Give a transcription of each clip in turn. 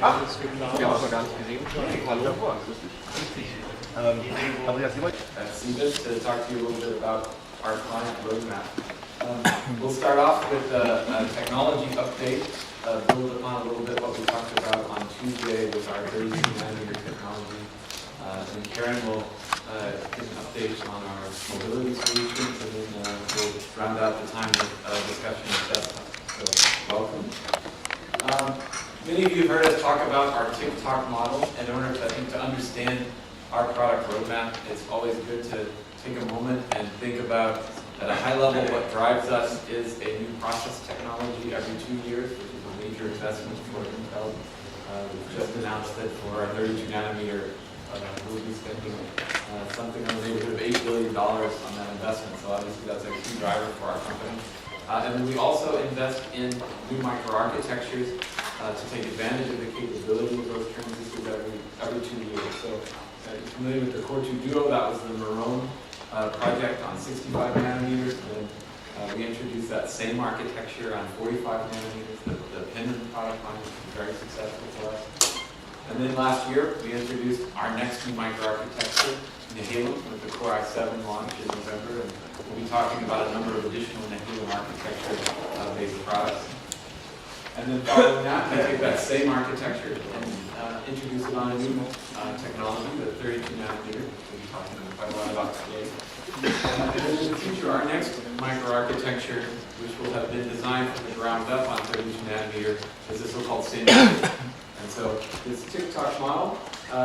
Ach, wir haben es gar nicht gesehen. Hallo. CeBIT to talk to you a little bit about our client roadmap. We'll start off with a technology update, build upon a little bit what we talked about on Tuesday with our 32-nanometer technology. And Karen will give an update on our mobility solutions, and then we'll round out the time with discussion of desktop. So, welcome. Many of you have heard us talk about our TikTok model. In order to, I think, to understand our product roadmap, it's always good to take a moment and think about, at a high level, what drives us is a new process technology every 2 years, which is a major investment for Intel. We've just announced that for our 32-nanometer, we'll be spending something in the neighborhood of $8 billion on that investment. So obviously that's a key driver for our company. And then we also invest in new microarchitectures to take advantage of the capability of those transistors every 2 years. So you're familiar with the Core 2 Duo, that was the Marone project on 65 nanometers. And then we introduced that same architecture on 45 nanometers, the Penman product line, which was very successful for us. And then last year, we introduced our next new microarchitecture, Nehalem, with the Core i7 launch in November. And we'll be talking about a number of additional Nehalem architecture-based products. And then following that, we take that same architecture and introduce it on a new technology, the 32-nanometer, which we'll be talking quite a lot about today. And then in the future, our next microarchitecture, which will have been designed from the ground up on 32-nanometer, is the so-called CeBIT. And so this TikTok model,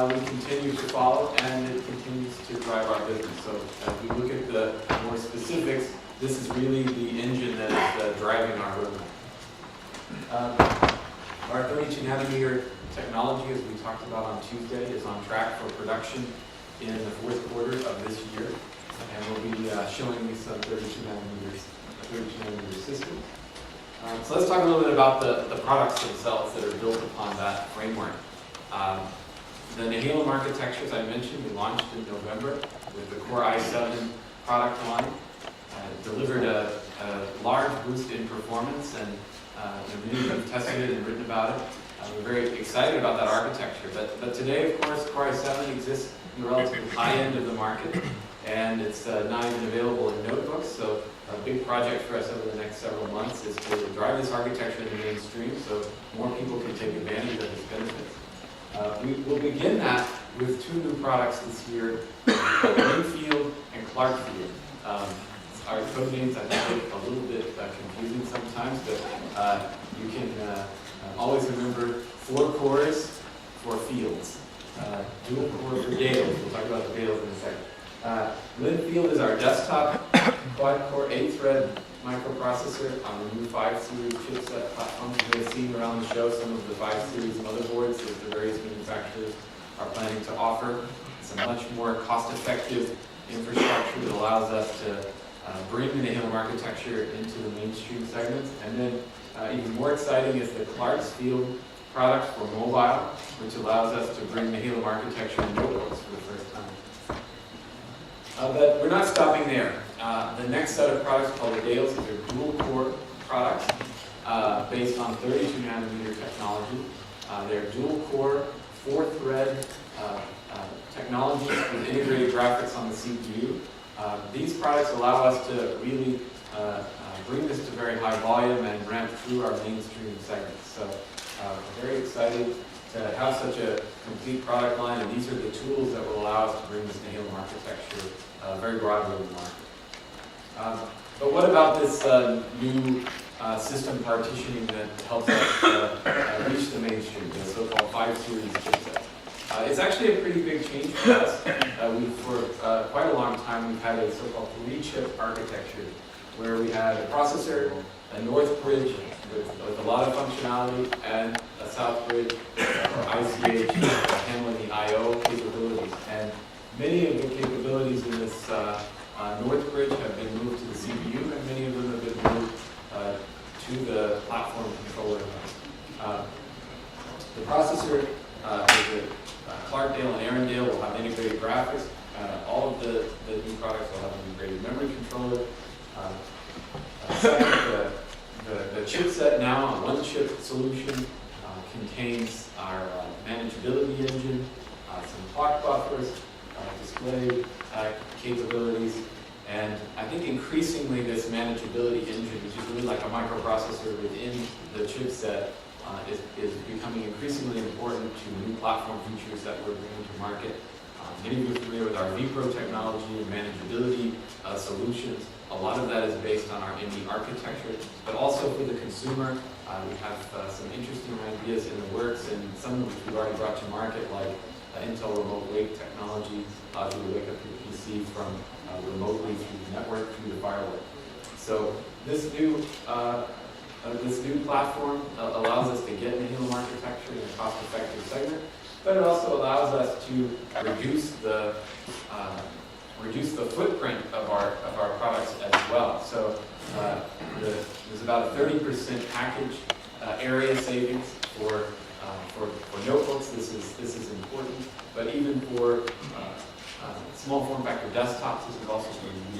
we continue to follow, and it continues to drive our business. So as we look at the more specifics, this is really the engine that is driving our roadmap. Our 32-nanometer technology, as we talked about on Tuesday, is on track for production in the fourth quarter of this year. And we'll be showing you some 32-nanometer systems. So let's talk a little bit about the products themselves that are built upon that framework. The Nehalem architecture, as I mentioned, we launched in November with the Core i7 product line. Delivered a large boost in performance, and many of you have tested it and written about it. We're very excited about that architecture. But today, of course, Core i7 exists in the relatively high end of the market, and it's not even available in notebooks. So a big project for us over the next several months is to drive this architecture into mainstream so more people can take advantage of its benefits. We will begin that with two new products this year, Linfield and Clarkfield. Our code names, I think, are a little bit confusing sometimes, but you can always remember 4 cores for fields, dual core for Dales. We'll talk about the Dales in a second. Linfield is our desktop quad-core 8-thread microprocessor on the new 5 series chipset platform. You may have seen around the show some of the 5 series motherboards that the various manufacturers are planning to offer. It's a much more cost-effective infrastructure that allows us to bring the Nehalem architecture into the mainstream segments. And then even more exciting is the Clarkfield product for mobile, which allows us to bring the Nehalem architecture in notebooks for the first time. But we're not stopping there. The next set of products called the Dales is a dual-core products based on 32-nanometer technology. They're dual-core, 4-thread technology with integrated graphics on the CPU. These products allow us to really bring this to very high volume and ramp through our mainstream segments. So we're very excited to have such a complete product line, and these are the tools that will allow us to bring this Nehalem architecture very broadly in the market. But what about this new system partitioning that helps us reach the mainstream, the so-called 5 series chipset? It's actually a pretty big change for us. For quite a long time, we've had a so-called 3-chip architecture, where we had a processor, a north bridge with a lot of functionality, and a south bridge, or ICH, handling the I/O capabilities. And many of the capabilities in this north bridge have been moved to the CPU, and many of them have been moved to the platform controller. The processor is Clarkdale and Arendelle will have integrated graphics. All of the new products will have an integrated memory controller. Second, the chipset now, a one-chip solution, contains our manageability engine, some clock buffers, display capabilities, and I think increasingly this manageability engine, which is really like a microprocessor within the chipset, is becoming increasingly important to new platform features that we're bringing to market. Many of you are familiar with our vPro technology and manageability solutions. A lot of that is based on our ME architecture, but also for the consumer, we have some interesting ideas in the works, and some of which we've already brought to market, like Intel Remote Wake technology, to wake up your PC from remotely through the network, through the firewall. So this new platform allows us to get Nehalem architecture in a cost-effective segment, but it also allows us to reduce the footprint of our products as well. So there's about a 30% package area savings for notebooks. This is important, but even for small form factor desktops, this is also going to be